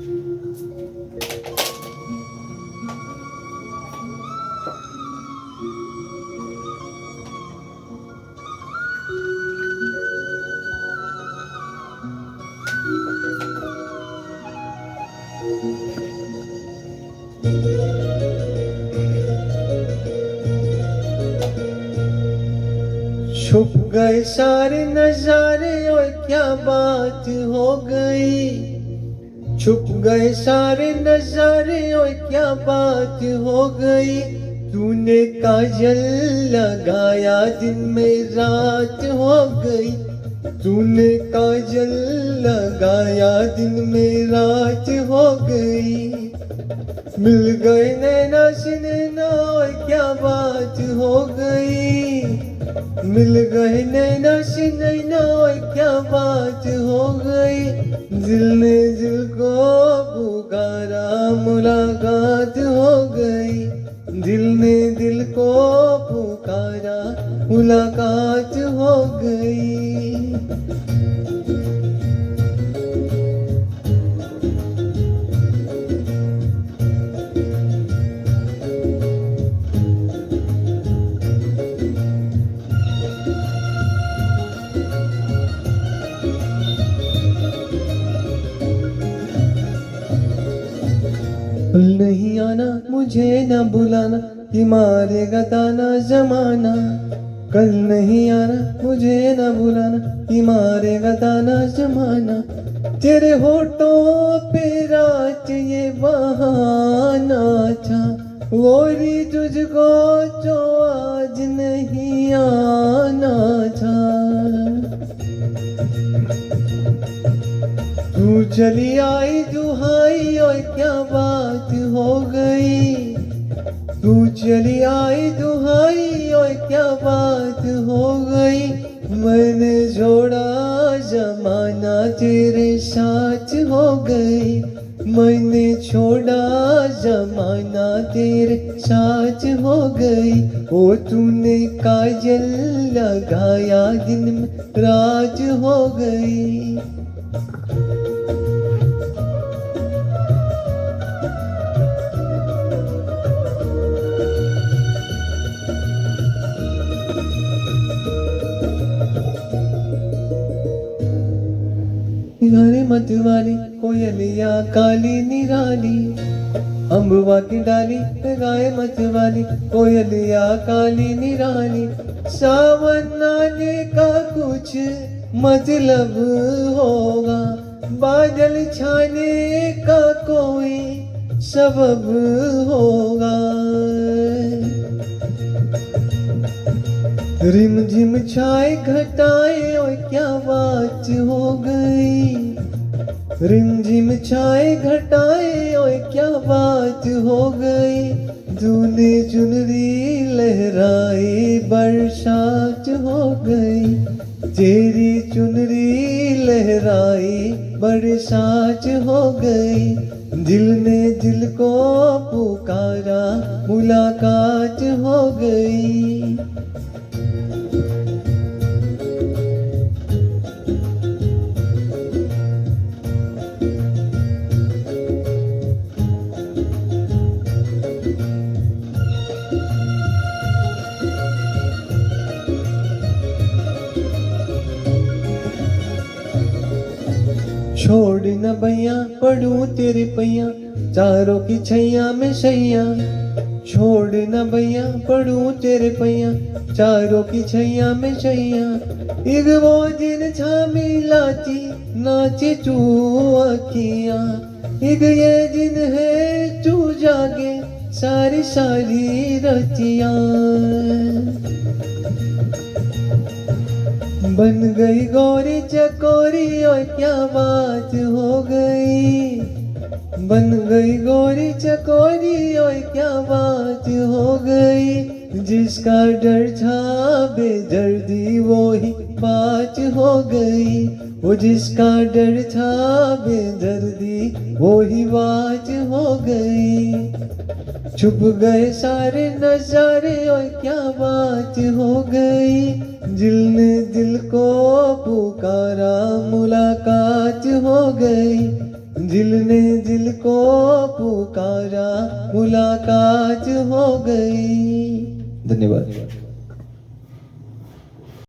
छुप गए सारे नजारे और क्या बात हो गई। छुप गए सारे नजारे और क्या बात हो गई। तूने काजल लगाया दिन में रात हो गई। तूने काजल लगाया दिन में रात हो गई। मिल गए नैना से नैना और क्या बात हो गई। मिल गए नैना से नैना और क्या बात हो गई। दिल ने दिल को पुकारा मुलाकात हो गई। दिल ने दिल को पुकारा मुलाकात हो गई। कल नहीं आना मुझे न बुलाना कि मारेगा ताना जमाना। कल नहीं आना मुझे न बुलाना कि मारेगा ताना जमाना। तेरे होठों पे रात ये बहाना था। गोरी तुझको जो आज नहीं आना था। तू चली आई दुहाई और क्या बात हो गई। तू चली आई दुहाई और क्या बात हो गई। मैंने छोड़ा जमाना तेरे साथ हो गई। मैंने छोड़ा जमाना तेरे साथ हो गई। ओ तूने काजल लगाया दिन में रात हो गई। घरे मत वाली कोयलिया काली निराली। अम्बुआ की डाली गाय मत वाली कोयलिया काली निराली। सावन आने का कुछ मतलब होगा। बादल छाने का कोई सबब होगा। रिम झिम छाए घटाए और क्या बात हो गई। रिम झिम छाए घटाए और क्या बात हो गई। तूने चुनरी लहराई बरसात हो गई। तेरी चुनरी लहराई बरसात हो गई। दिल ने दिल को पुकारा मुलाकात हो गई। छोड़ न भैया पढ़ूं तेरे पैया चारों की छैया में सैया। छोड़ न भैया पढ़ूं तेरे पैया चारों की छैया में सैया। एक वो दिन था मिलाती नाचे तू अखियां। एक ये दिन है तू जागे सारी सारी रतियां। बन गई गौरी चकोरी और क्या बात हो गई। बन गई गौरी चकोरी और क्या बात हो गई। जिसका डर था बेदर्दी वो ही बात हो गई। वो जिसका डर था बेदर्दी वो ही बात हो गई। छुप गए सारे नजारे और क्या बात हो गई। दिल ने दिल को पुकारा मुलाकात हो गई। जिल ने जिल को पुकारा, मुलाकात हो गई। धन्यवाद।